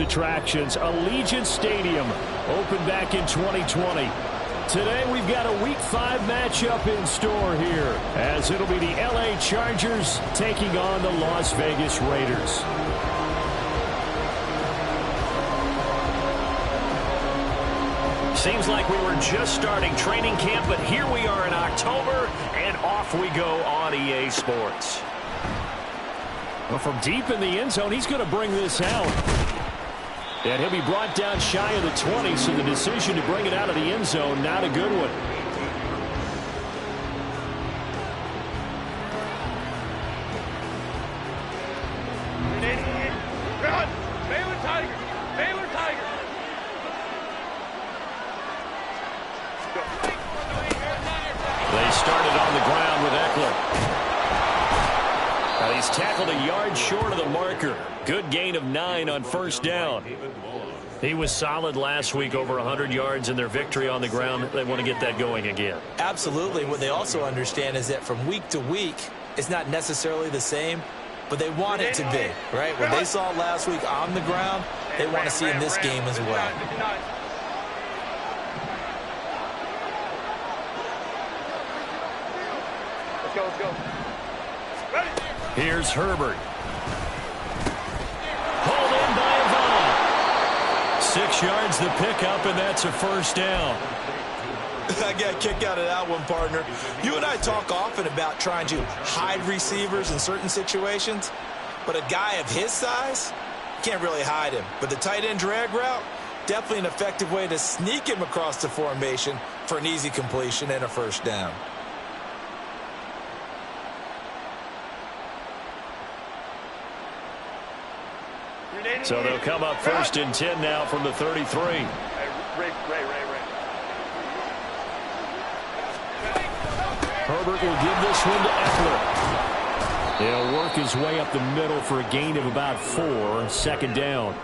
attractions. Allegiant Stadium opened back in 2020. Today we've got a Week 5 matchup in store here, as it'll be the LA Chargers taking on the Las Vegas Raiders. Seems like we were just starting training camp, but here we are in October, and off we go on EA Sports. Well, from deep in the end zone, he's going to bring this out. And he'll be brought down shy of the 20, so the decision to bring it out of the end zone, not a good one. Baylor Tigers! Baylor Tigers! They started on the ground with Eckler. Now he's tackled a yard short of the marker. Good gain of 9 on first down. He was solid last week, over 100 yards in their victory on the ground. They want to get that going again. Absolutely. What they also understand is that from week to week, it's not necessarily the same, but they want it to be, right? What they saw last week on the ground, they want to see in this game as well. Let's go, let's go. Here's Herbert. Pulled in by Avon. 6 yards the pickup, and that's a first down. I got a kick out of that one, partner. You and I talk often about trying to hide receivers in certain situations, but a guy of his size, can't really hide him. But the tight end drag route, definitely an effective way to sneak him across the formation for an easy completion and a first down. So they'll come up 1st and 10 now from the 33. Ray. Herbert will give this one to Eckler. He'll work his way up the middle for a gain of about 4. Second down.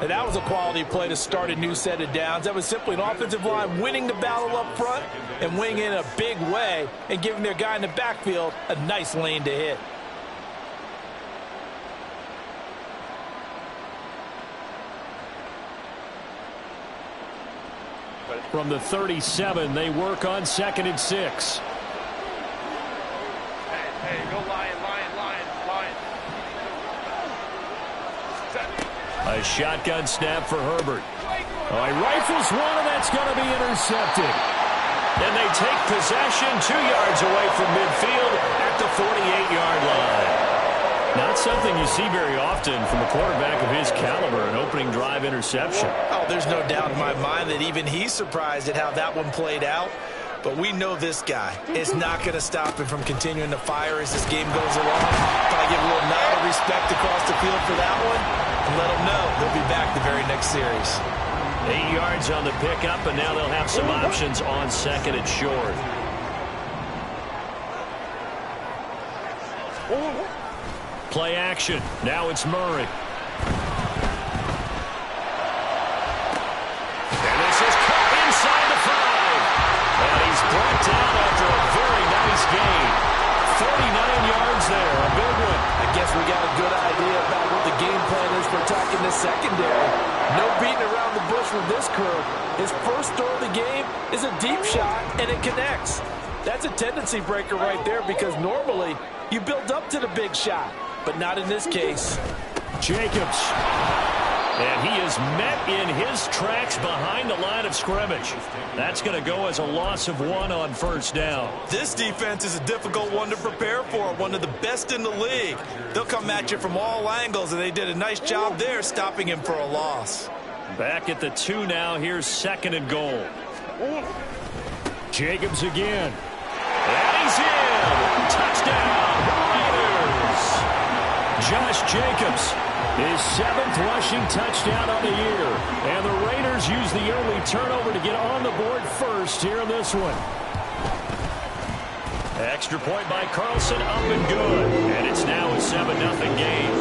And that was a quality play to start a new set of downs. That was simply an offensive line winning the battle up front and winning in a big way and giving their guy in the backfield a nice lane to hit. From the 37, they work on 2nd and 6. Hey, go Lion. A shotgun snap for Herbert. Oh, he rifles one, and that's going to be intercepted. And they take possession 2 yards away from midfield at the 48-yard line. Not something you see very often from a quarterback of his caliber, an opening drive interception. Oh, there's no doubt in my mind that even he's surprised at how that one played out. But we know this guy is not going to stop him from continuing to fire as this game goes along. Probably give a little nod of respect across the field for that one and let him know he'll be back the very next series. 8 yards on the pickup, and now they'll have some options on 2nd and short. Play action. Now it's Murray. And this is caught inside the 5. And he's brought down after a very nice gain. 49 yards there, a big one. I guess we got a good idea about what the game plan is for attacking the secondary. No beating around the bush with this crew. His first throw of the game is a deep shot, and it connects. That's a tendency breaker right there because normally you build up to the big shot, but not in this case. Jacobs. And he is met in his tracks behind the line of scrimmage. That's going to go as a loss of 1 on first down. This defense is a difficult one to prepare for, one of the best in the league. They'll come at you from all angles, and they did a nice job there stopping him for a loss. Back at the 2 now. Here's 2nd and goal. Jacobs again. And he's in. Touchdown, Raiders. Josh Jacobs, his 7th rushing touchdown on the year. And the Raiders use the early turnover to get on the board first here in this one. Extra point by Carlson, up and good. And it's now a 7-0 game.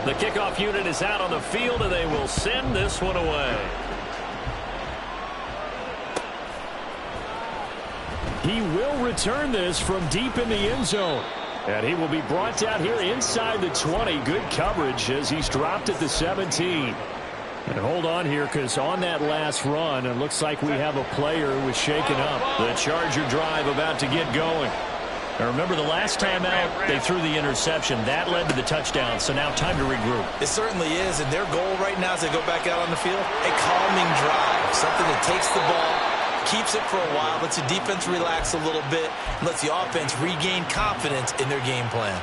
The kickoff unit is out on the field, and they will send this one away. He will return this from deep in the end zone. And he will be brought down here inside the 20. Good coverage as he's dropped at the 17. And hold on here, because on that last run, it looks like we have a player who was shaken up. The Charger drive about to get going. Now remember, the last time out, they threw the interception. That led to the touchdown, so now time to regroup. It certainly is, and their goal right now as they go back out on the field, a calming drive, something that takes the ball, keeps it for a while, lets the defense relax a little bit, and lets the offense regain confidence in their game plan.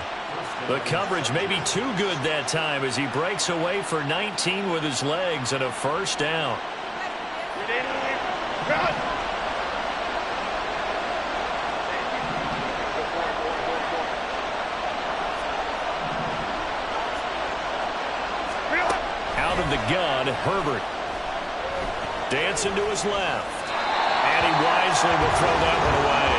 The coverage may be too good that time as he breaks away for 19 with his legs and a first down. Out of the gun, Herbert. Dancing to his left. And he wisely will throw that one away.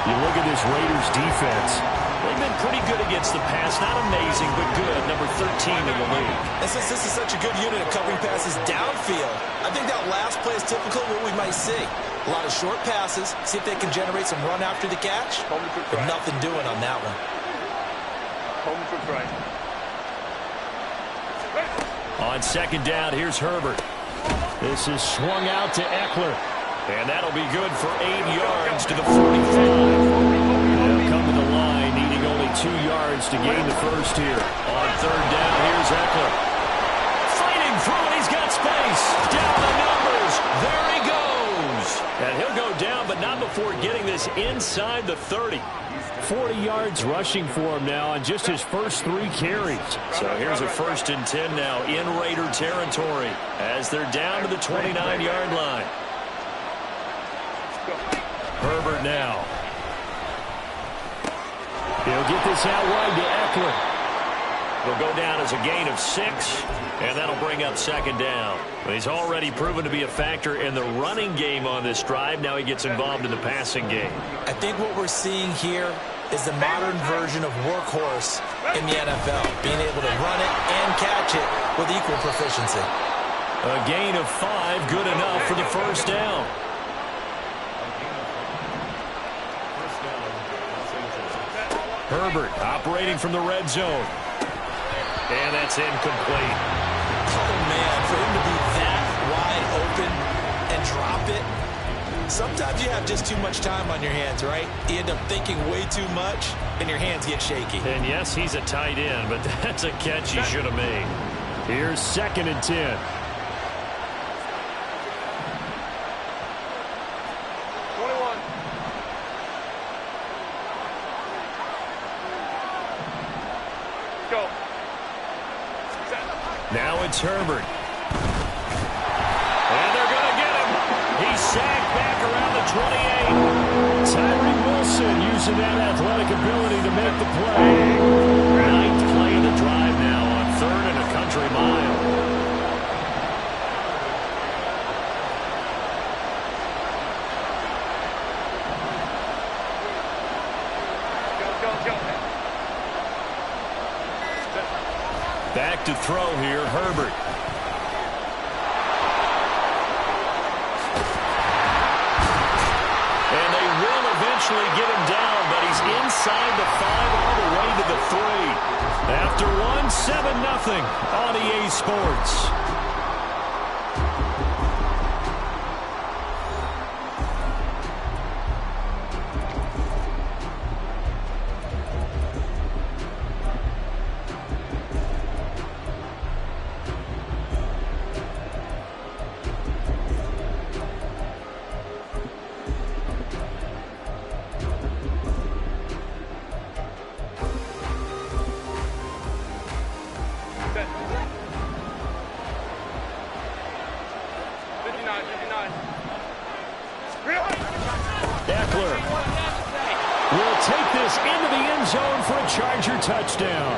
You look at this Raiders defense. They've been pretty good against the pass. Not amazing, but good. Number 13 in the league. And since this is such a good unit of covering passes downfield, I think that last play is typical of what we might see. A lot of short passes, see if they can generate some run after the catch, but nothing doing on that one. Home for try. On second down, here's Herbert. This is swung out to Eckler. And that'll be good for 8 yards to the 45. They'll come to the line, needing only 2 yards to gain the first here. On third down, here's Eckler. Fighting through, and he's got space. Down the numbers. There he goes. And he'll go down, but not before getting this inside the 30. 40 yards rushing for him now on just his first 3 carries. So here's a 1st and 10 now in Raider territory as they're down to the 29-yard line. Herbert now. He'll get this out wide to Eckler. They'll go down as a gain of 6, and that'll bring up second down. He's already proven to be a factor in the running game on this drive. Now he gets involved in the passing game. I think what we're seeing here is the modern version of workhorse in the NFL, being able to run it and catch it with equal proficiency. A gain of 5, good enough for the first down. Herbert operating from the red zone. And that's incomplete. Oh, man, for him to be that wide open and drop it. Sometimes you have just too much time on your hands, right? You end up thinking way too much, and your hands get shaky. And yes, he's a tight end, but that's a catch he should have made. Here's 2nd and 10. Now it's Herbert. And they're going to get him. He's sacked back around the 28. Tyree Wilson using that athletic ability to make the play. 9th play of the drive now on 3rd and a country mile. Back to throw here, Herbert. And they will eventually get him down, but he's inside the 5 all the way to the 3. After 1, 7-0 on EA Sports. Eckler will take this into the end zone for a Charger touchdown.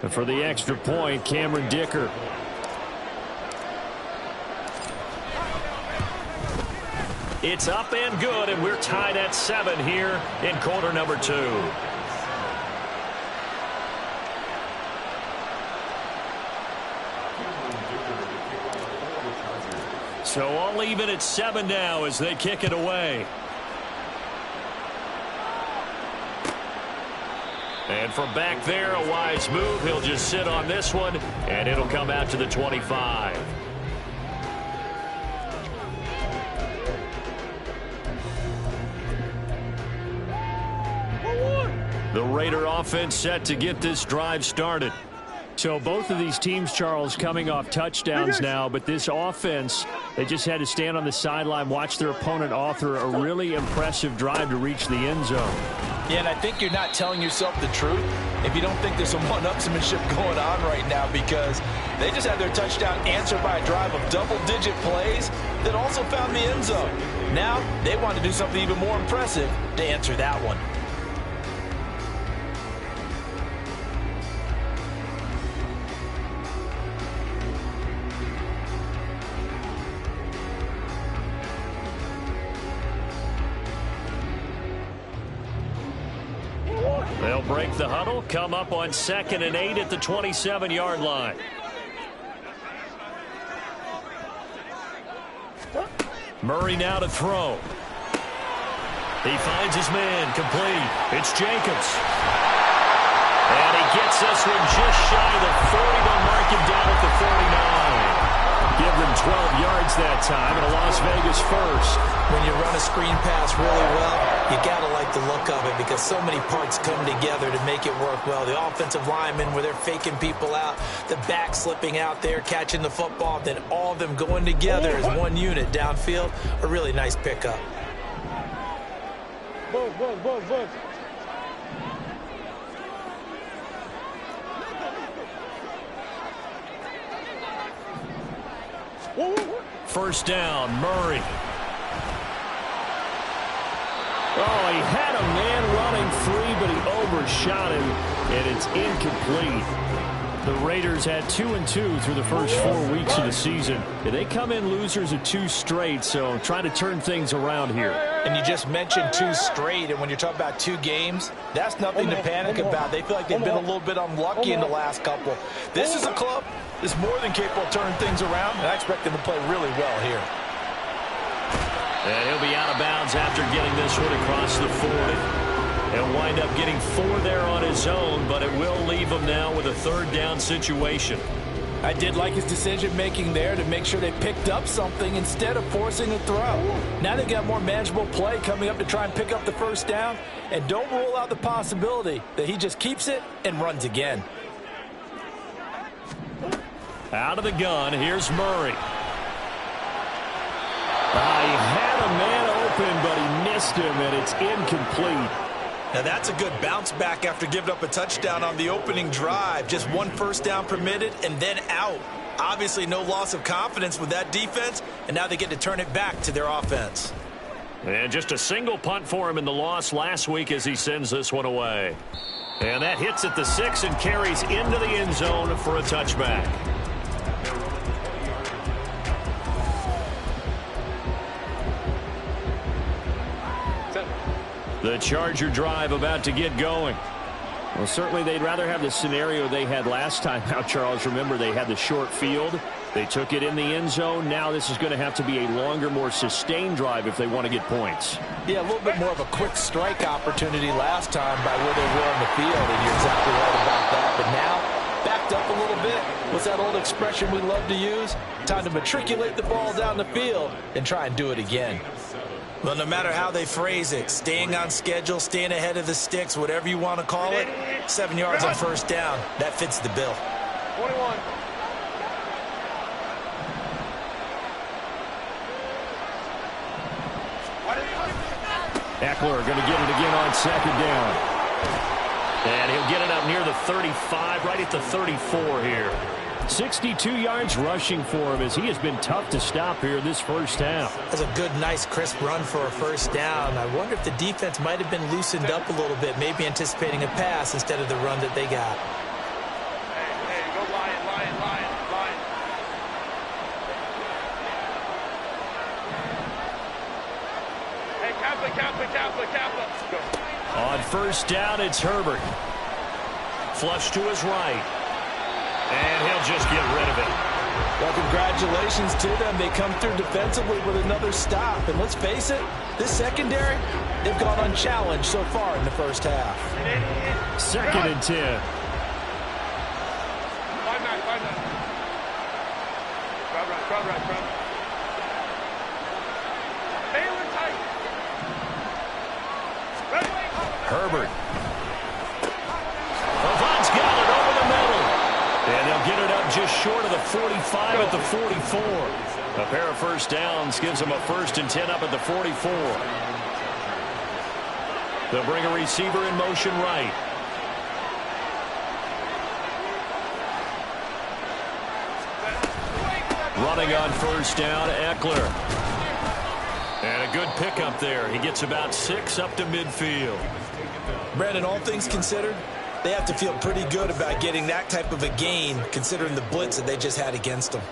And for the extra point, Cameron Dicker. It's up and good, and we're tied at 7 here in quarter number 2. So all even at 7 now as they kick it away. And from back there, a wise move. He'll just sit on this one, and it'll come out to the 25. The Raider offense set to get this drive started. So both of these teams, Charles, coming off touchdowns now, but this offense, they just had to stand on the sideline, watch their opponent author a really impressive drive to reach the end zone. Yeah, and I think you're not telling yourself the truth if you don't think there's some one-upsmanship going on right now, because they just had their touchdown answered by a drive of double-digit plays that also found the end zone. Now they want to do something even more impressive to answer that one. They'll break the huddle, come up on 2nd and 8 at the 27-yard line. Murray now to throw. He finds his man, complete. It's Jacobs. And he gets this one just shy of the 40. They'll mark him down at the 49. Give them 12 yards that time, and a Las Vegas first. When you run a screen pass really well, you got to like the look of it because so many parts come together to make it work well. The offensive linemen, where they're faking people out, the back slipping out there, catching the football, then all of them going together as one unit downfield. A really nice pickup. First down, Murray. Oh, he had a man running free, but he overshot him, and it's incomplete. The Raiders had 2-2 through the first 4 weeks of the season. They come in losers of 2 straight, so trying to turn things around here. And you just mentioned 2 straight, and when you're talking about 2 games, that's nothing to panic about. They feel like they've been a little bit unlucky in the last couple. This is a club that's more than capable of turning things around, and I expect them to play really well here. And he'll be out of bounds after getting this one across the 40. He'll wind up getting 4 there on his own, but it will leave him now with a 3rd down situation. I did like his decision-making there to make sure they picked up something instead of forcing a throw. Now they've got more manageable play coming up to try and pick up the 1st down, and don't rule out the possibility that he just keeps it and runs again. Out of the gun, here's Murray. He had a man open, but he missed him, and it's incomplete. Now that's a good bounce back after giving up a touchdown on the opening drive. Just 1 first down permitted and then out. Obviously no loss of confidence with that defense, and now they get to turn it back to their offense. And just a single punt for him in the loss last week as he sends this one away. And that hits at the 6 and carries into the end zone for a touchback. The Charger drive about to get going. Well, certainly they'd rather have the scenario they had last time. Now, Charles, remember, they had the short field. They took it in the end zone. Now this is going to have to be a longer, more sustained drive if they want to get points. Yeah, a little bit more of a quick strike opportunity last time by where they were on the field, and you're exactly right about that. But now, backed up a little bit. What's that old expression we love to use? Time to matriculate the ball down the field and try and do it again. Well, no matter how they phrase it, staying on schedule, staying ahead of the sticks, whatever you want to call it, 7 yards on 1st down, that fits the bill. 21. Eckler going to get it again on 2nd down. And he'll get it up near the 35, right at the 34 here. 62 yards rushing for him as he has been tough to stop here this first half. That's a good, nice, crisp run for a 1st down. I wonder if the defense might have been loosened up a little bit, maybe anticipating a pass instead of the run that they got. Hey, go Lion, Lion, Lion, Lion. Kappa. On first down, it's Herbert. Flush to his right. And he'll just get rid of it. Well, congratulations to them. They come through defensively with another stop. And let's face it, this secondary, they've gone unchallenged so far in the first half. 2nd and 10. 5 9. Crowd right. Baylor tight. Herbert. Avant's got it over the middle. And they'll get it up just short of the 45 at the 44. A pair of first downs gives them a 1st and 10 up at the 44. They'll bring a receiver in motion right. Running on first down, Eckler. And a good pickup there. He gets about 6 up to midfield. Brandon, all things considered, they have to feel pretty good about getting that type of a gain, considering the blitz that they just had against them.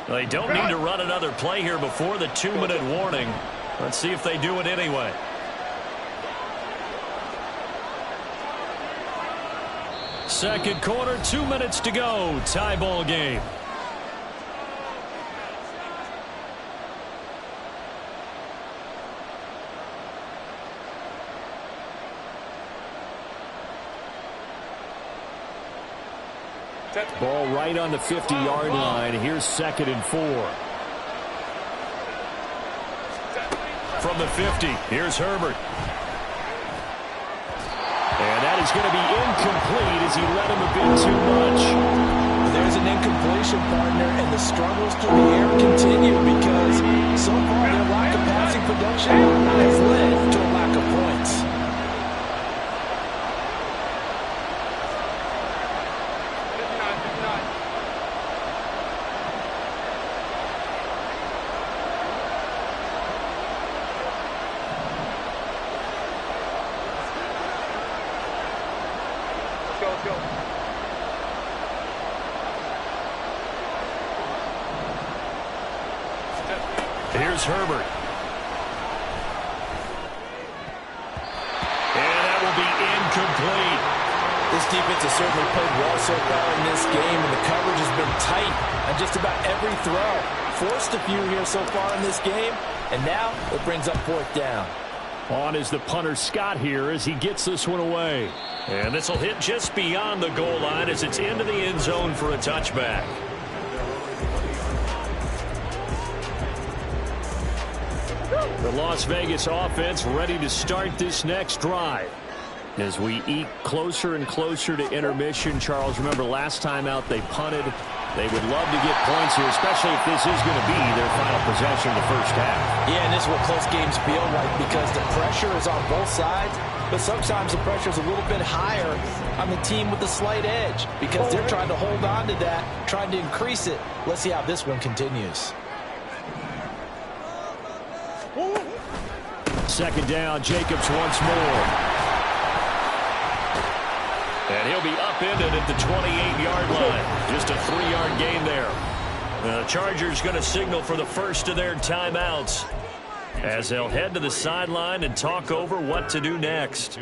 They don't need to run another play here before the 2-minute warning. Let's see if they do it anyway. Second quarter, 2 minutes to go. Tie ball game. Ball right on the 50-yard line. Here's 2nd and 4. From the 50, here's Herbert. And that is going to be incomplete as he let him a bit too much. There's an incompletion, partner, and the struggles through the air continue because so far their lack of passing production has led to a lack of points. Here's Herbert. And that will be incomplete. This defense has certainly played well so far in this game, and the coverage has been tight on just about every throw. Forced a few here so far in this game, and now it brings up 4th down. On is the punter Scott here as he gets this one away. And this will hit just beyond the goal line as it's into the end zone for a touchback. The Las Vegas offense ready to start this next drive. As we eke closer and closer to intermission, Charles, remember last time out they punted. They would love to get points here, especially if this is going to be their final possession of the first half. Yeah, and this is what close games feel like because the pressure is on both sides, but sometimes the pressure is a little bit higher on the team with the slight edge because they're trying to hold on to that, trying to increase it. Let's see how this one continues. 2nd down, Jacobs once more. And he'll be upended at the 28-yard line. Just a 3-yard gain there. The Chargers going to signal for the first of their timeouts as they'll head to the sideline and talk over what to do next.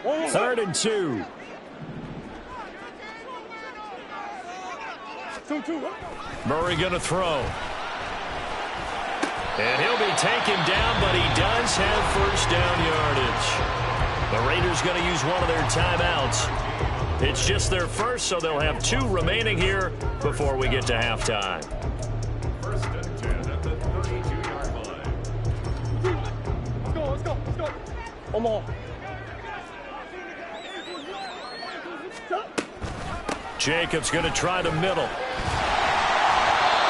3rd and 2. Murray going to throw. And he'll be taken down, but he does have first down yardage. The Raiders going to use one of their timeouts. It's just their first, so they'll have 2 remaining here before we get to halftime. 1st and 10 at the 32-yard line. Let's go. One more. Jacobs going to try the middle.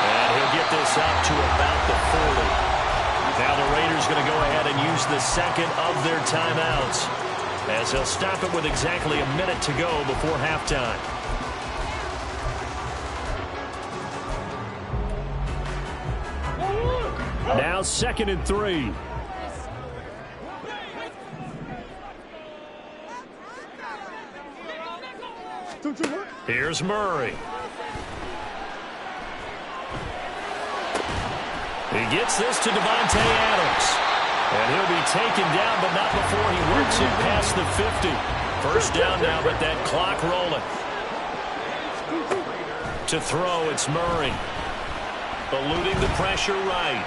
And he'll get this up to about the 40. Now the Raiders going to go ahead and use the second of their timeouts as they'll stop it with exactly a minute to go before halftime. Now 2nd and 3. Here's Murray. He gets this to Davante Adams. And he'll be taken down, but not before he works it past the 50. First down now, but that clock rolling. To throw, it's Murray. Eluding the pressure right.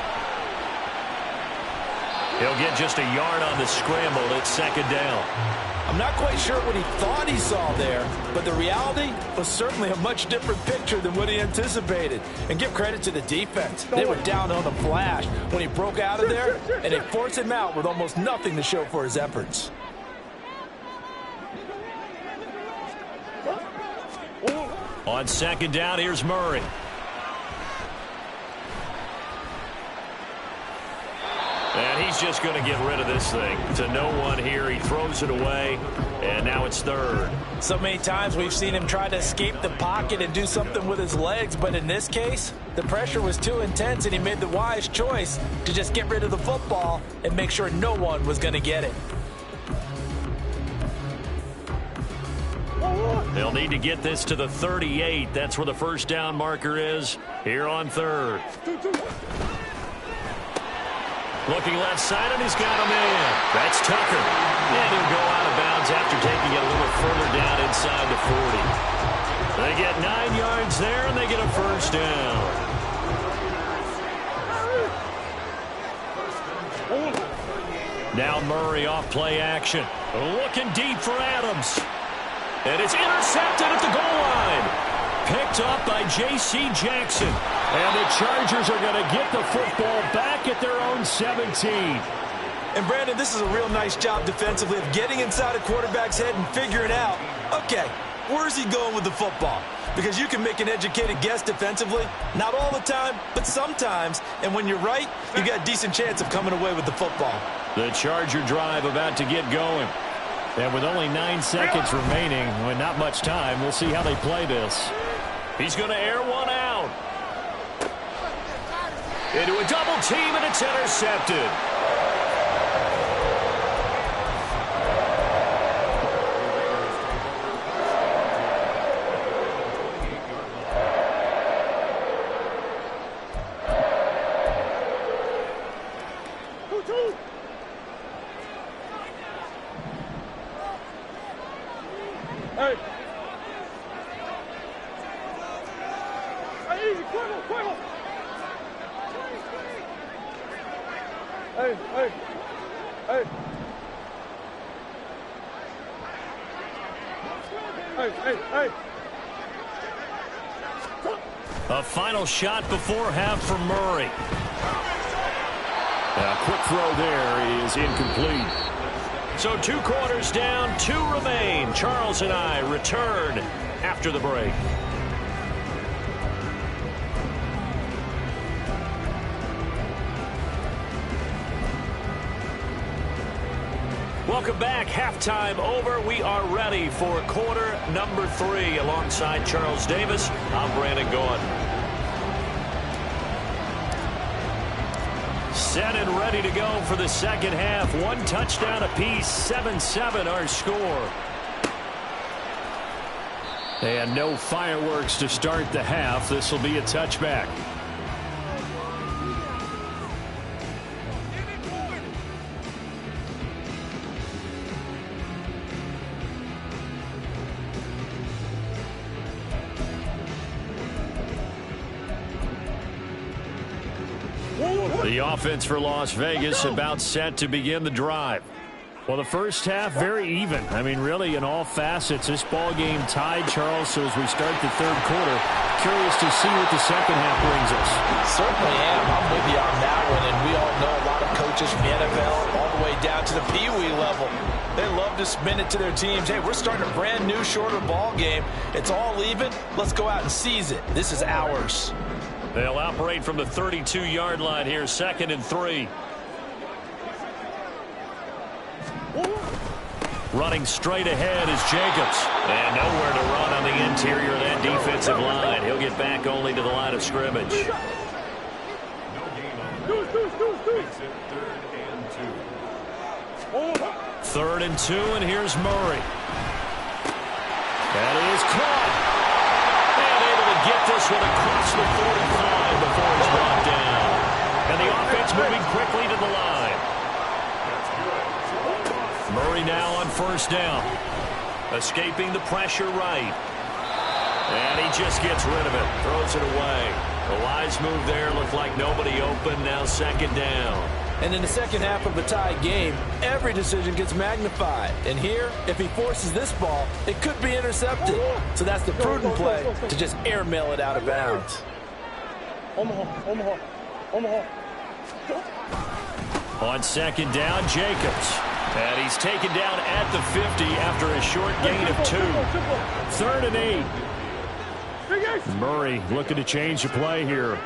He'll get just a yard on the scramble. It's 2nd down. I'm not quite sure what he thought he saw there, but the reality was certainly a much different picture than what he anticipated. And give credit to the defense. They were down on the flash when he broke out of there, and they forced him out with almost nothing to show for his efforts. On 2nd down, here's Murray. And he's just going to get rid of this thing. To no one here. He throws it away, and now it's 3rd. So many times we've seen him try to escape the pocket and do something with his legs, but in this case, the pressure was too intense, and he made the wise choice to just get rid of the football and make sure no one was going to get it. They'll need to get this to the 38. That's where the first down marker is here on 3rd. Looking left side, and he's got him in. That's Tucker. And he'll go out of bounds after taking it a little further down inside the 40. They get 9 yards there, and they get a first down. Now Murray off play action. Looking deep for Adams. And it's intercepted at the goal line. Picked up by J.C. Jackson. And the Chargers are going to get the football back at their own 17. And, Brandon, this is a real nice job defensively of getting inside a quarterback's head and figuring out, okay, where's he going with the football? Because you can make an educated guess defensively. Not all the time, but sometimes. And when you're right, you got a decent chance of coming away with the football. The Charger drive about to get going. And with only 9 seconds remaining, with not much time, we'll see how they play this. He's going to air one out. Into a double team, and it's intercepted. Hey. Hey, easy, quick. Hey. Hey. A final shot before half from Murray. A quick throw there is incomplete. So 2 quarters down, 2 remain. Charles and I return after the break. Welcome back. Halftime over. We are ready for quarter number 3. Alongside Charles Davis, I'm Brandon Gaudin. Set and ready to go for the second half. 1 touchdown apiece. 7-7 our score. And no fireworks to start the half. This will be a touchback. The offense for Las Vegas about set to begin the drive. Well, the first half, very even. I mean, really, in all facets, this ball game tied, Charles. So as we start the third quarter, curious to see what the second half brings us. Certainly am. I'm with you on that one. And we all know a lot of coaches from the NFL all the way down to the Pee-wee level. They love to spin it to their teams. Hey, we're starting a brand new, shorter ball game. It's all even. Let's go out and seize it. This is ours. They'll operate from the 32-yard line here, 2nd and 3. Running straight ahead is Jacobs. And nowhere to run on the interior of that defensive line. He'll get back only to the line of scrimmage. Third and 2, and here's Murray. That is caught. And able to get this one across the 45 before it's brought down. And the offense moving quickly to the line. Murray now on first down. Escaping the pressure right. And he just gets rid of it. Throws it away. A wise move there. Looked like nobody open. Now second down. And in the second half of a tied game, every decision gets magnified. And here, if he forces this ball, it could be intercepted. So that's the prudent play to just airmail it out of bounds. On second down, Jacobs. And he's taken down at the 50 after a short gain of 2. Third and 8. Murray looking to change the play here.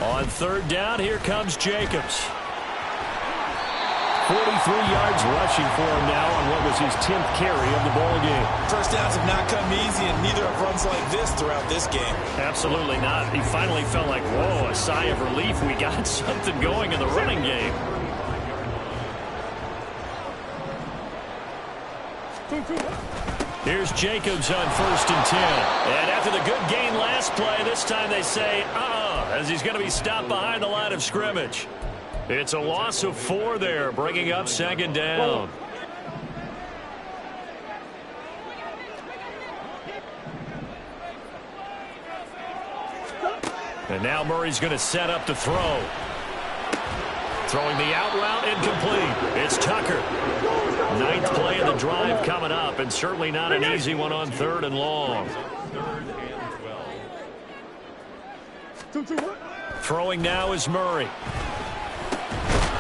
On third down, here comes Jacobs. 43 yards rushing for him now on what was his 10th carry of the ball game. First downs have not come easy, and neither have runs like this throughout this game. Absolutely not. He finally felt like, whoa, a sigh of relief. We got something going in the running game. Here's Jacobs on first and 10. And after the good gain last play, this time they say, as he's going to be stopped behind the line of scrimmage. It's a loss of 4 there, bringing up second down. And now Murray's going to set up to throw. Throwing the out route, incomplete. It's Tucker. 9th play of the drive coming up, and certainly not an easy one on third and long. Throwing now is Murray.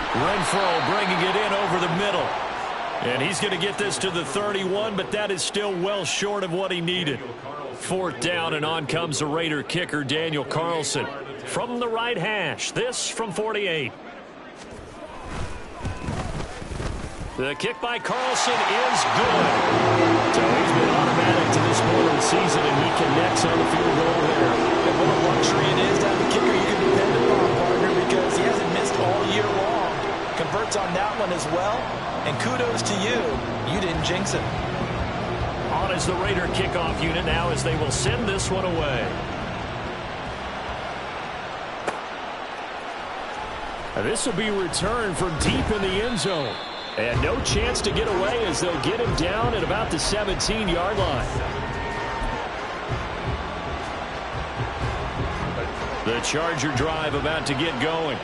Renfro bringing it in over the middle. And he's going to get this to the 31, but that is still well short of what he needed. 4th down, and on comes the Raider kicker, Daniel Carlson. From the right hash, this from 48. The kick by Carlson is good. So he's been automatic to this point of the season, and he connects on the field goal there. And what a luxury it is to have a kicker you can depend upon, partner, because he hasn't missed all year long. Converts on that one as well, and kudos to you. You didn't jinx it. On is the Raider kickoff unit now as they will send this one away. This will be returned from deep in the end zone. And no chance to get away as they'll get him down at about the 17-yard line. The Charger drive about to get going.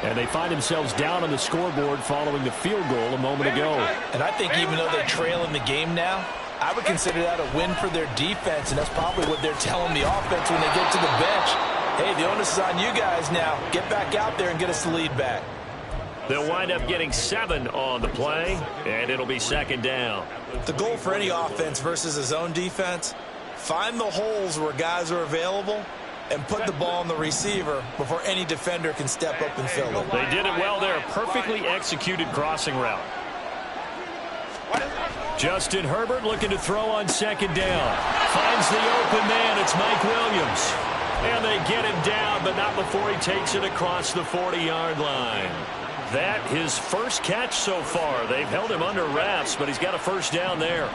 And they find themselves down on the scoreboard following the field goal a moment ago. And I think even though they're trailing the game now, I would consider that a win for their defense, and that's probably what they're telling the offense when they get to the bench. Hey, the onus is on you guys now. Get back out there and get us the lead back. They'll wind up getting 7 on the play, and it'll be second down. The goal for any offense versus a zone defense, find the holes where guys are available and put the ball on the receiver before any defender can step up and fill it. They did it well there. Perfectly executed crossing route. Justin Herbert looking to throw on second down. Finds the open man. It's Mike Williams. And they get him down, but not before he takes it across the 40-yard line. That his first catch so far. They've held him under wraps, but he's got a first down there.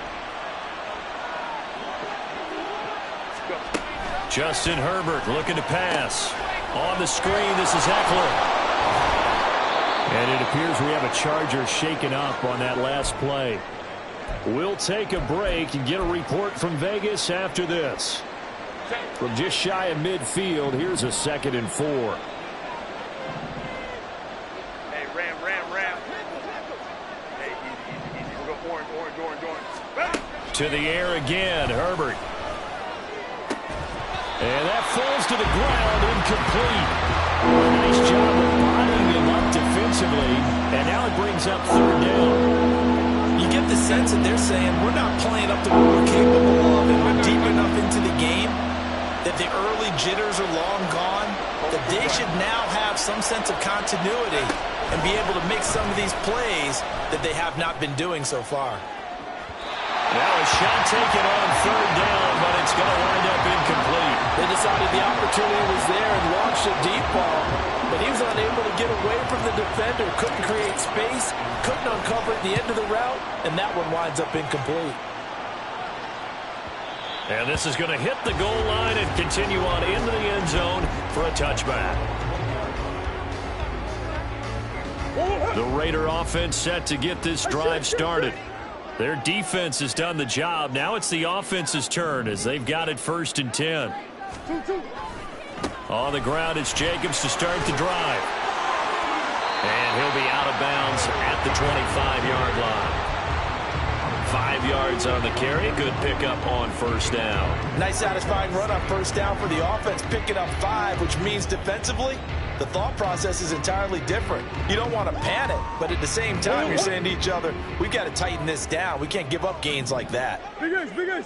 Justin Herbert looking to pass. On the screen, this is Eckler. And it appears we have a Charger shaken up on that last play. We'll take a break and get a report from Vegas after this. From just shy of midfield, here's a 2nd and 4. To the air again, Herbert. And that falls to the ground, incomplete. Nice job of bodying him up defensively, and now it brings up 3rd down. You get the sense that they're saying, we're not playing up to what we're capable of, and we're deep enough into the game that the early jitters are long gone, that they should now have some sense of continuity and be able to make some of these plays that they have not been doing so far. Now a shot taken on third down, but it's going to wind up incomplete. They decided the opportunity was there and launched a deep ball, but he was unable to get away from the defender, couldn't create space, couldn't uncover at the end of the route, and that one winds up incomplete. And this is going to hit the goal line and continue on into the end zone for a touchback. The Raider offense set to get this drive started. Their defense has done the job. Now it's the offense's turn as they've got it 1st and 10. On the ground, it's Jacobs to start the drive. And he'll be out of bounds at the 25-yard line. 5 yards on the carry. Good pickup on 1st down. Nice satisfying run on 1st down for the offense, picking up 5, which means defensively, the thought process is entirely different. You don't want to panic, but at the same time, you're saying to each other, we've got to tighten this down. We can't give up gains like that. Big guys.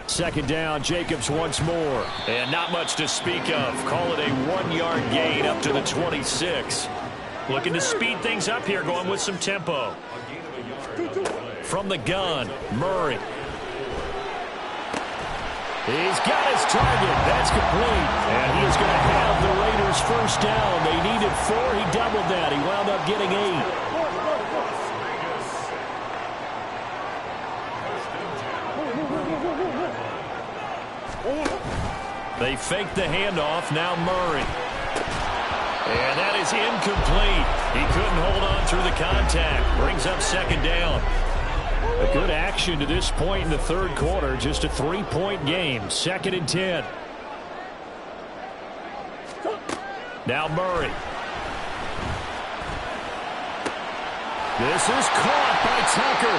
2nd down, Jacobs once more. And not much to speak of. Call it a 1-yard gain up to the 26. Looking to speed things up here, going with some tempo. From the gun, Murray. He's got his target. That's complete. And he is going to have the Raiders 1st down. They needed 4. He doubled that. He wound up getting 8. They fake the handoff. Now Murray. And that is incomplete. He couldn't hold on through the contact. Brings up 2nd down. A good action to this point in the 3rd quarter. Just a 3-point game. 2nd and 10. Now Murray. This is caught by Tucker.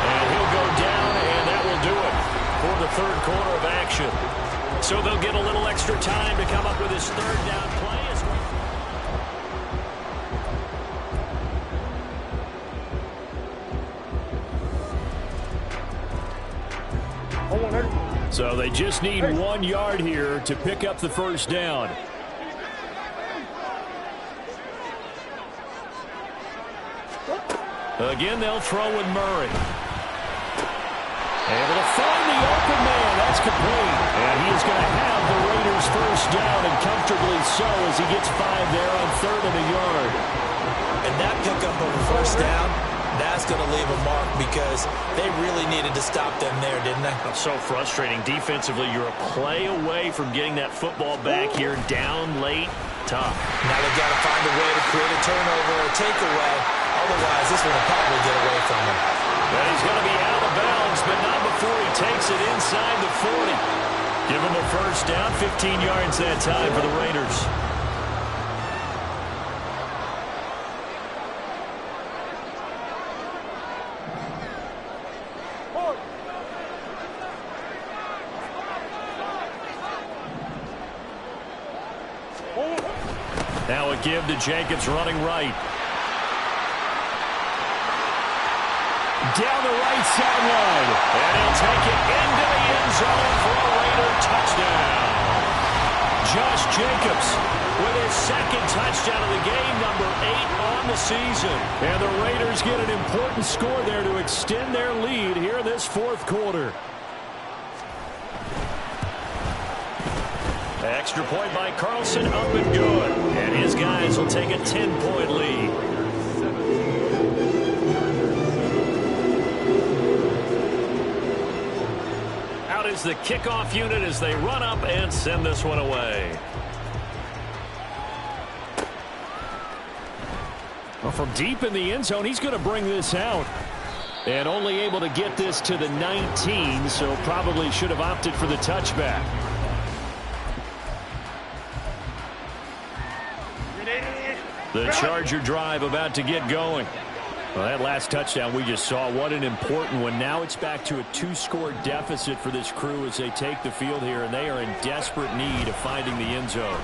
And he'll go down, and that will do it for the 3rd quarter of action. So they'll get a little extra time to come up with his 3rd down play. So they just need 1 yard here to pick up the 1st down. Again, they'll throw with Murray. Able to find the open man. That's complete. And he is going to have the Raiders 1st down, and comfortably so as he gets 5 there on 3rd and a yard. And that pickup of a 1st down, that's going to leave a mark because they really needed to stop them there, didn't they? So frustrating. Defensively, you're a play away from getting that football back here, down late. Tough. Now they've got to find a way to create a turnover or a takeaway. Otherwise, this one will probably get away from him. And he's going to be out of bounds, but not before he takes it inside the 40. Give him a 1st down, 15 yards that time for the Raiders. Now a give to Jacobs running right. Down the right sideline. And he'll take it into the end zone for a Raider touchdown. Josh Jacobs with his 2nd touchdown of the game, number 8 on the season. And the Raiders get an important score there to extend their lead here in this 4th quarter. Extra point by Carlson, up and good. And his guys will take a 10-point lead. Out is the kickoff unit as they run up and send this one away. Well, from deep in the end zone, he's going to bring this out. And only able to get this to the 19, so probably should have opted for the touchback. The Charger drive about to get going. Well, that last touchdown we just saw, what an important one. Now it's back to a 2-score deficit for this crew as they take the field here, and they are in desperate need of finding the end zone.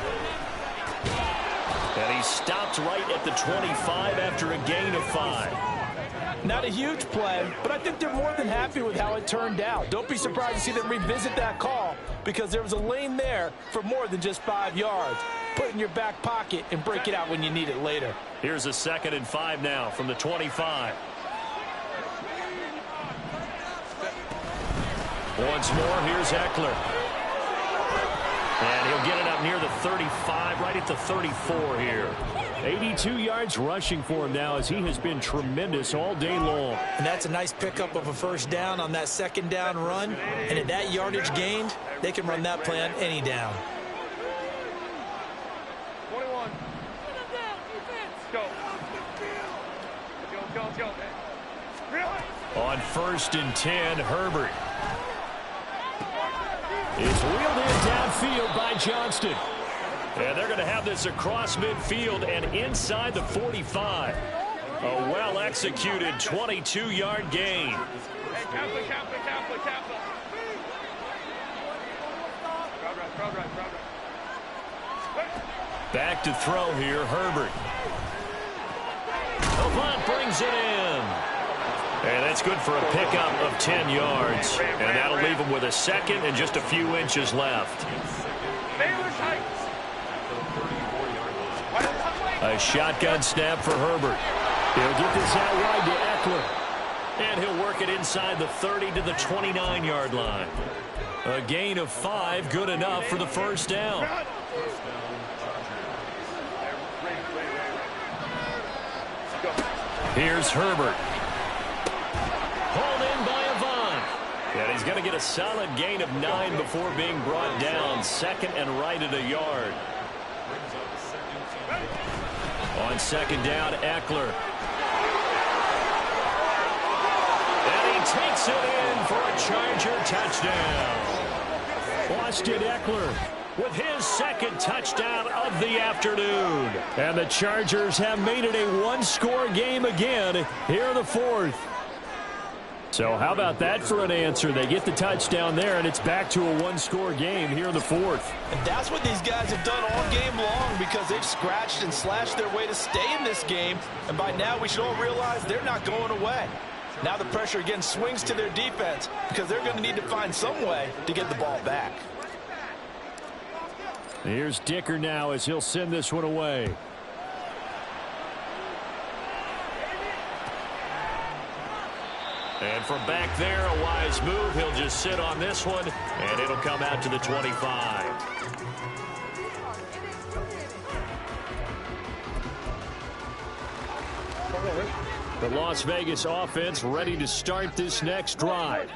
And he stopped right at the 25 after a gain of 5. Not a huge play, but I think they're more than happy with how it turned out. Don't be surprised to see them revisit that call because there was a lane there for more than just 5 yards. Put it in your back pocket and break it out when you need it later. Here's a 2nd and 5 now from the 25. Once more, here's Eckler. And he'll get it up near the 35, right at the 34 here. 82 yards rushing for him now as he has been tremendous all day long. And that's a nice pickup of a first down on that 2nd down run. And at that yardage gained, they can run that play on any down. 21. Go. Go. Really? On 1st and 10, Herbert. It's wheeled in downfield by Johnston. And they're going to have this across midfield and inside the 45. A well-executed 22-yard gain. Hey, Kaplan. Crowd right. Back to throw here, Herbert. Avant brings it in. And that's good for a pickup of 10 yards. And that'll leave him with a 2nd and just a few inches left. A shotgun snap for Herbert. He'll get this out wide to Eckler. And he'll work it inside the 30 to the 29-yard line. A gain of 5, good enough for the first down. Here's Herbert. Hauled in by Avant. And he's going to get a solid gain of 9 before being brought down. 2nd and right at a yard. On 2nd down, Eckler. And he takes it in for a Charger touchdown. Austin Eckler with his 2nd touchdown of the afternoon. And the Chargers have made it a one-score game again here in the 4th. So how about that for an answer? They get the touchdown there, and it's back to a one-score game here in the 4th. And that's what these guys have done all game long because they've scratched and slashed their way to stay in this game. And by now, we should all realize they're not going away. Now the pressure again swings to their defense because they're going to need to find some way to get the ball back. Here's Dicker now as he'll send this one away. And from back there, a wise move. He'll just sit on this one, and it'll come out to the 25. The Las Vegas offense ready to start this next drive.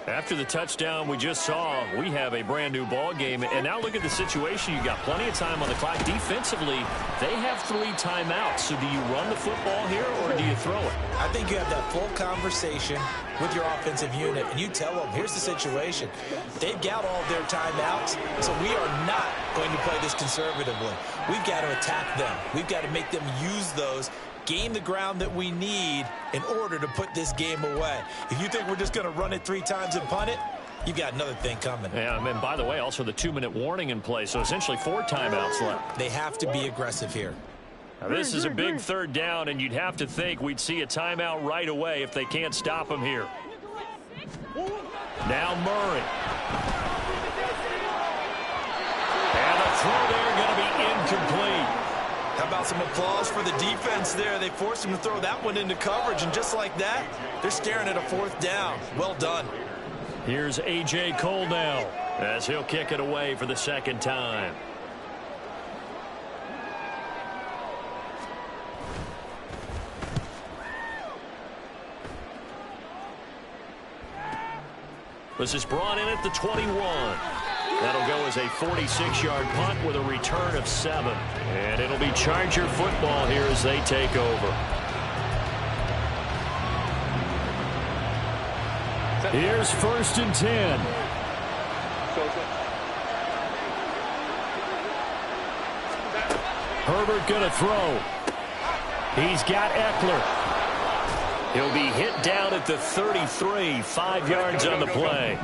After the touchdown we just saw, we have a brand new ball game. And now look at the situation. You've got plenty of time on the clock. Defensively, they have 3 timeouts. So do you run the football here or do you throw it? I think you have that full conversation with your offensive unit, and you tell them, here's the situation. They've got all of their timeouts, so we are not going to play this conservatively. We've got to attack them. We've got to make them use those, gain the ground that we need in order to put this game away. If you think we're just going to run it 3 times and punt it, you've got another thing coming. Yeah, and by the way, also the 2-minute warning in play, so essentially 4 timeouts left. They have to be aggressive here. Now, this is a big 3rd down, and you'd have to think we'd see a timeout right away if they can't stop him here. Now Murray. And the throw there going to be incomplete. How about some applause for the defense there? They forced him to throw that one into coverage, and just like that, they're staring at a 4th down. Well done. Here's A.J. Cole now as he'll kick it away for the 2nd time. This is brought in at the 21. That'll go as a 46-yard punt with a return of 7. And it'll be Charger football here as they take over. Here's 1st and 10. Herbert going to throw. He's got Eckler. He'll be hit down at the 33, 5 yards on the play.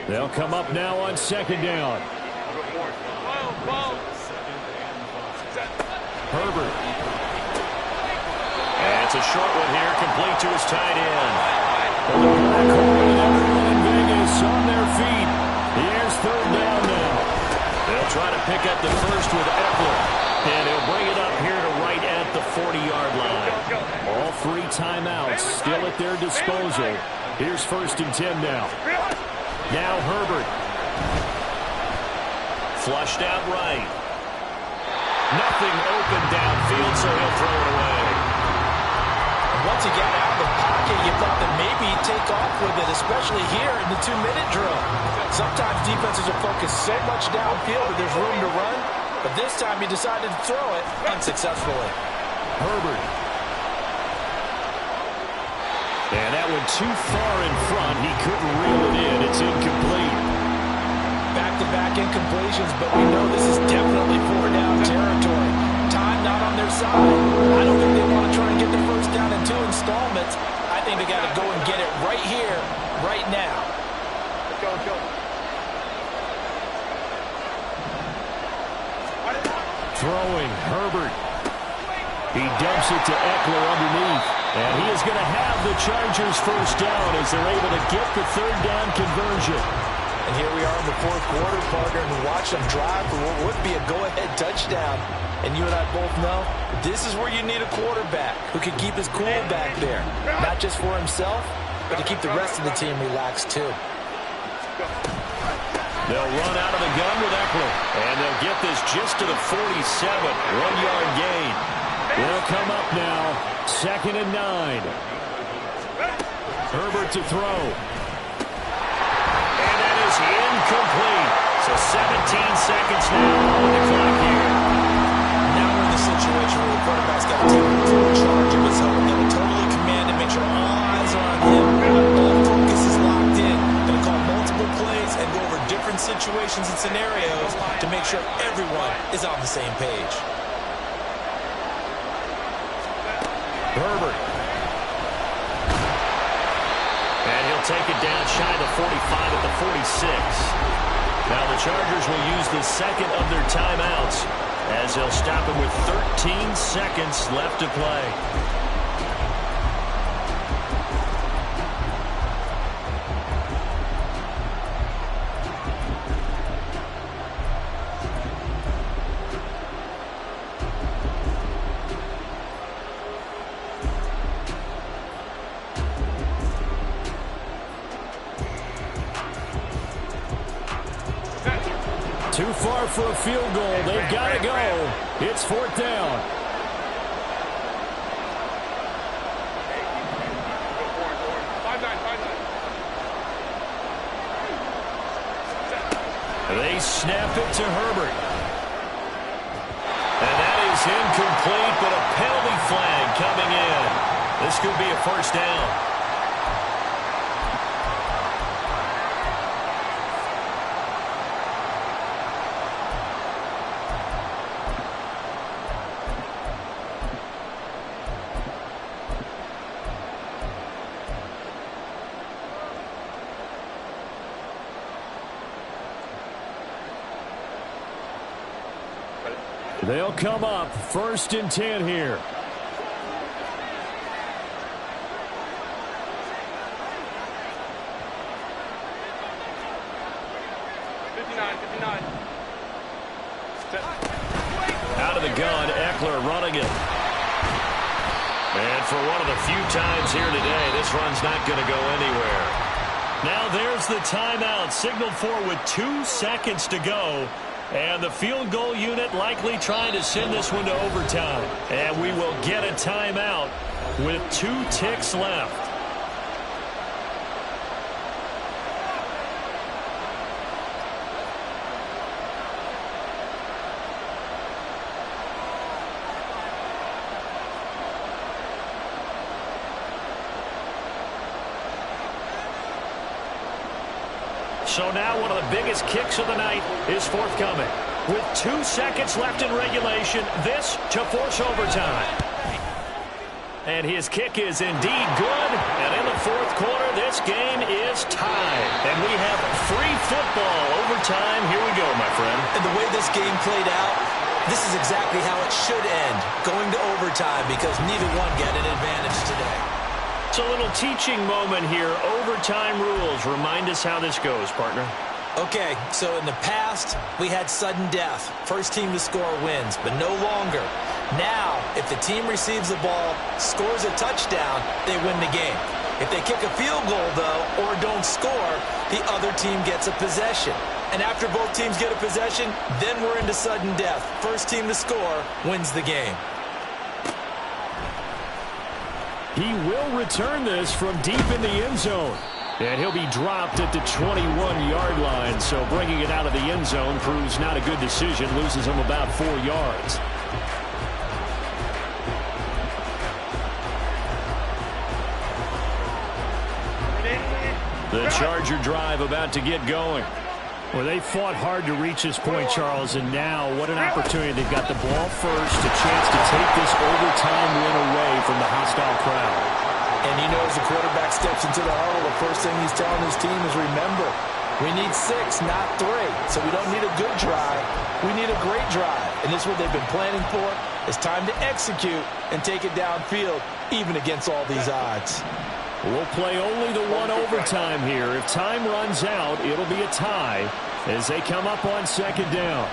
They'll come up now on 2nd down. Herbert. And it's a short one here, complete to his tight end. Well, the Black Hole and everyone in Vegas on their feet. Here's third down now. They'll try to pick up the first with Eckler. And he'll bring it up here to right at the 40-yard line. All three timeouts still at their disposal. Here's 1st and 10 now. Now Herbert. Flushed out right. Nothing open downfield, so he'll throw it away. Once he got out of the pocket, you thought that maybe he'd take off with it, especially here in the 2-minute drill. Sometimes defenses are focused so much downfield that there's room to run, but this time he decided to throw it unsuccessfully. Herbert. And that one too far in front. He couldn't reel it in. It's incomplete. Back-to-back incompletions, but we know this is definitely 4-down territory. Time not on their side. I don't think they want to try and get the first down in 2 installments. I think they got to go and get it right here, right now. Let's go, let's go. Throwing, Herbert. He dumps it to Eckler underneath. And he is going to have the Chargers first down as they're able to get the third down conversion. And here we are in the 4th quarter, partner, and watch them drive for what would be a go-ahead touchdown. And you and I both know this is where you need a quarterback who can keep his cool back there. Not just for himself, but to keep the rest of the team relaxed too. They'll run out of the gun with Eckler. And they'll get this just to the 47. 1-yard gain. They'll come up now. 2nd and 9. Herbert to throw. And that is incomplete. So 17 seconds now on the clock here. Now we're in the situation where the quarterback's got to take full charge of his own. Got to totally command and make sure all eyes are on him. All focus is locked in. Going to call multiple plays and go over different situations and scenarios to make sure everyone is on the same page. Herbert. And he'll take it down shy of the 45 at the 46. Now the Chargers will use the second of their timeouts as they'll stop him with 13 seconds left to play. Too far for a field goal. They've got to go. It's 4th down. They snap it to Herbert. And that is incomplete, but a penalty flag coming in. This could be a first down. They'll come up 1st and 10 here. Out of the gun, Eckler running it. And for one of the few times here today, this run's not going to go anywhere. Now there's the timeout signaled for with 2 seconds to go. And the field goal unit likely trying to send this one to overtime. And we will get a timeout with 2 ticks left. So now one of the biggest kicks of the night is forthcoming. With 2 seconds left in regulation, this to force overtime. And his kick is indeed good. And in the 4th quarter, this game is tied. And we have free football overtime. Here we go, my friend. And the way this game played out, This is exactly how it should end, going to overtime, because neither one get an advantage today. It's a little teaching moment here. Overtime rules. Remind us how this goes, partner. Okay, so in the past, we had sudden death. First team to score wins, but no longer. Now, if the team receives the ball, scores a touchdown, they win the game. If they kick a field goal, though, or don't score, the other team gets a possession. And after both teams get a possession, then we're into sudden death. First team to score wins the game. He will return this from deep in the end zone. And he'll be dropped at the 21-yard line. So bringing it out of the end zone proves not a good decision. Loses him about 4 yards. The Charger drive about to get going. Well, they fought hard to reach this point, Charles, and now what an opportunity. They've got the ball first, a chance to take this overtime win away from the hostile crowd. And you know, as the quarterback steps into the huddle, the first thing he's telling his team is, remember, we need 6, not 3. So we don't need a good drive. We need a great drive. And this is what they've been planning for. It's time to execute and take it downfield, even against all these odds. We'll play only the one overtime here. If time runs out, it'll be a tie as they come up on second down.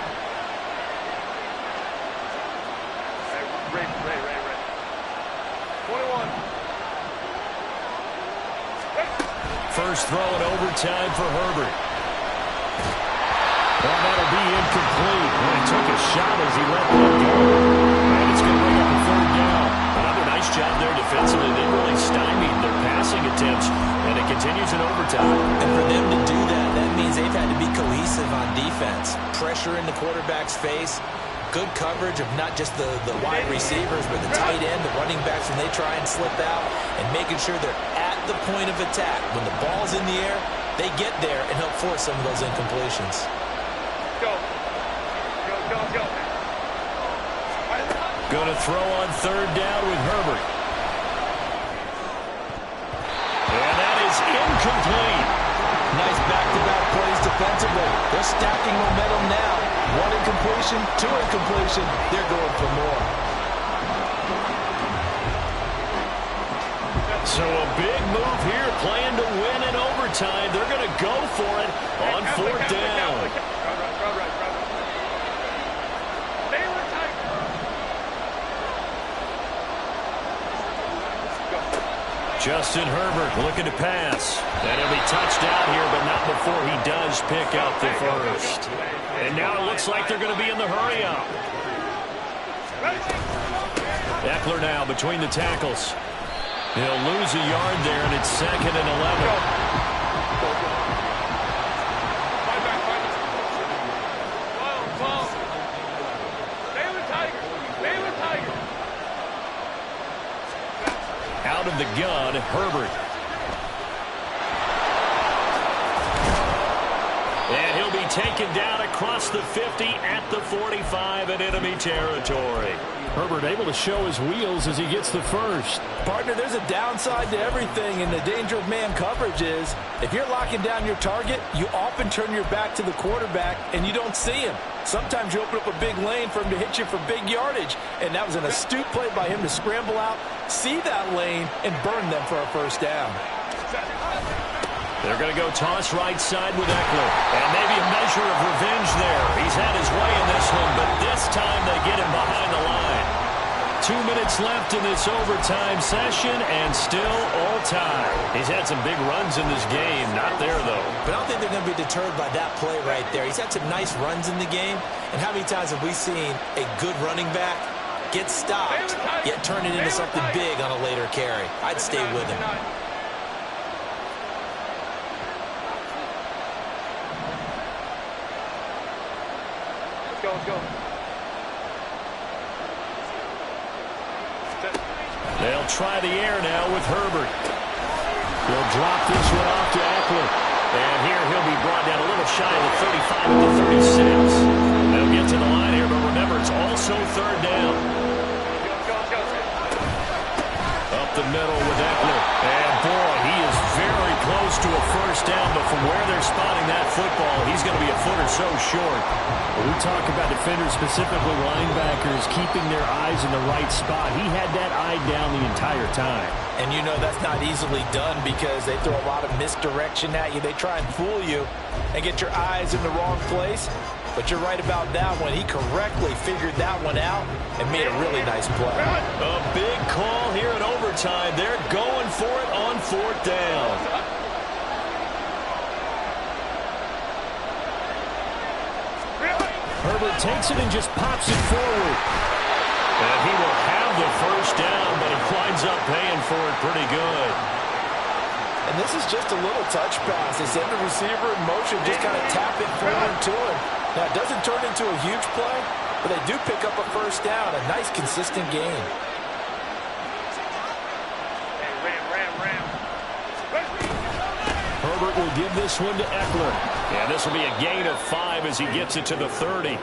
Ray. 21. First throw in overtime for Herbert. Well, that'll be incomplete. Well, he took a shot as he let that go. And it's going to bring up a third down. Another nice job there defensively. They really stymied their passing attempts, and it continues in overtime. And for them to do that, that means they've had to be cohesive on defense. Pressure in the quarterback's face. Good coverage of not just the wide receivers, but the tight end, the running backs when they try and slip out, and making sure they're at the point of attack. When the ball's in the air, they get there and help force some of those incompletions. Go. Going to throw on third down with Herbert. And that is incomplete. Nice back-to-back plays defensively. They're stacking momentum now. 1 incompletion, 2 incompletion. They're going for more. So a big move here, playing to win in overtime. They're going to go for it on fourth down. Justin Herbert looking to pass. And he'll be touched out here, but not before he does pick up the first. And now it looks like they're going to be in the hurry-up. Eckler now between the tackles. He'll lose a yard there, and it's 2nd and 11. Out of the gun, Herbert. And he'll be taken down across the 50 at the 45 in enemy territory. Herbert able to show his wheels as he gets the first. Partner, there's a downside to everything, and the danger of man coverage is if you're locking down your target, you often turn your back to the quarterback and you don't see him. Sometimes you open up a big lane for him to hit you for big yardage, and that was an astute play by him to scramble out, see that lane, and burn them for a first down. They're going to go toss right side with Eckler. And maybe a measure of revenge there. He's had his way in this one, but this time they get him behind the line. 2 minutes left in this overtime session, and still all tied. He's had some big runs in this game. Not there, though. But I don't think they're going to be deterred by that play right there. He's had some nice runs in the game. And how many times have we seen a good running back get stopped, yet turn it into something big on a later carry? I'd stay with him. Let's go. They'll try the air now with Herbert. He'll drop this one off to Eckler. And here he'll be brought down a little shy of the 35 at the 36. They'll get to the line here, but remember, it's also third down. Up the middle with Eckler. And boy, he is very close to a first down, but from where they're spotting that football, he's he's going to be a foot or so short. When we talk about defenders, specifically linebackers, keeping their eyes in the right spot, he had that eye down the entire time. And you know that's not easily done because they throw a lot of misdirection at you. They try and fool you and get your eyes in the wrong place. But you're right about that one. He correctly figured that one out and made a really nice play. A big call here in overtime. They're going for it on 4th down. Herbert takes it and just pops it forward. And he will have the first down, but he winds up paying for it pretty good. And this is just a little touch pass. They send the receiver in motion, just kind of tap it forward to him. Now, it doesn't turn into a huge play, but they do pick up a first down. A nice, consistent gain. Herbert will give this one to Eckler. And this will be a gain of 5 as he gets it to the 30.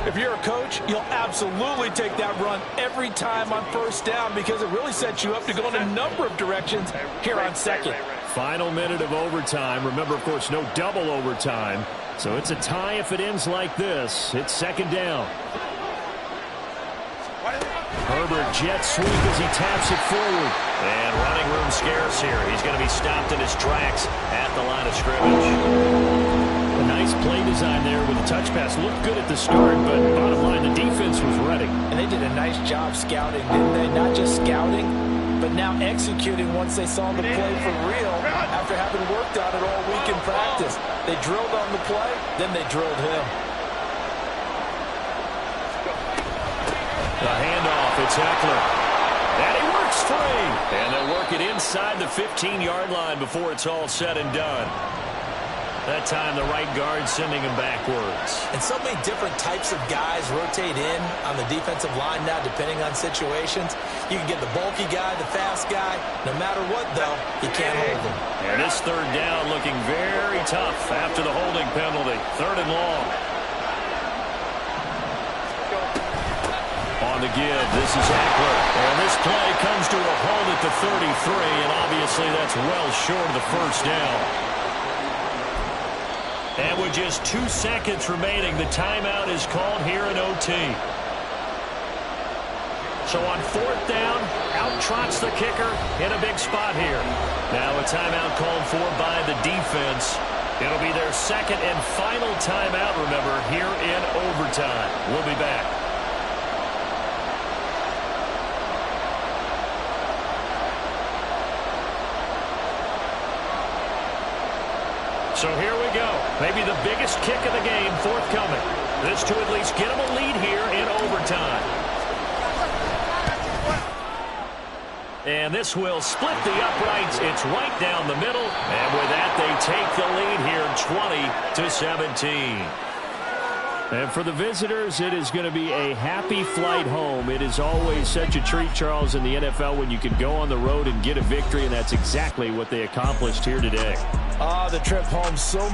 If you're a coach, you'll absolutely take that run every time on first down because it really sets you up to go in a number of directions here on second. Final minute of overtime. Remember, of course, no double overtime. So it's a tie if it ends like this. It's second down. Herbert jet sweep as he taps it forward. And running room scarce here. He's going to be stopped in his tracks at the line of scrimmage. A nice play design there with the touch pass. Looked good at the start, but bottom line, the defense was ready. And they did a nice job scouting, didn't they? Not just scouting, but now executing once they saw the play for real after having worked on it all week in practice. They drilled on the play, then they drilled him. The handoff, it's Eckler. And he works free. And they'll work it inside the 15-yard line before it's all said and done. That time the right guard sending him backwards. And so many different types of guys rotate in on the defensive line now depending on situations. You can get the bulky guy, the fast guy. No matter what, though, you can't hold him. And this 3rd down looking very tough after the holding penalty. 3rd and long. On the give, this is Eckler. And this play comes to a halt at the 33, and obviously that's well short of the first down. And with just 2 seconds remaining, the timeout is called here in OT. So on 4th down, out trots the kicker in a big spot here. Now a timeout called for by the defense. It'll be their 2nd and final timeout, remember, here in overtime. We'll be back. So here we go. Maybe the biggest kick of the game forthcoming. This to at least get them a lead here in overtime. And this will split the uprights. It's right down the middle. And with that, they take the lead here 20-17. And for the visitors, it is going to be a happy flight home. It is always such a treat, Charles, in the NFL when you can go on the road and get a victory, and that's exactly what they accomplished here today. The trip home so much.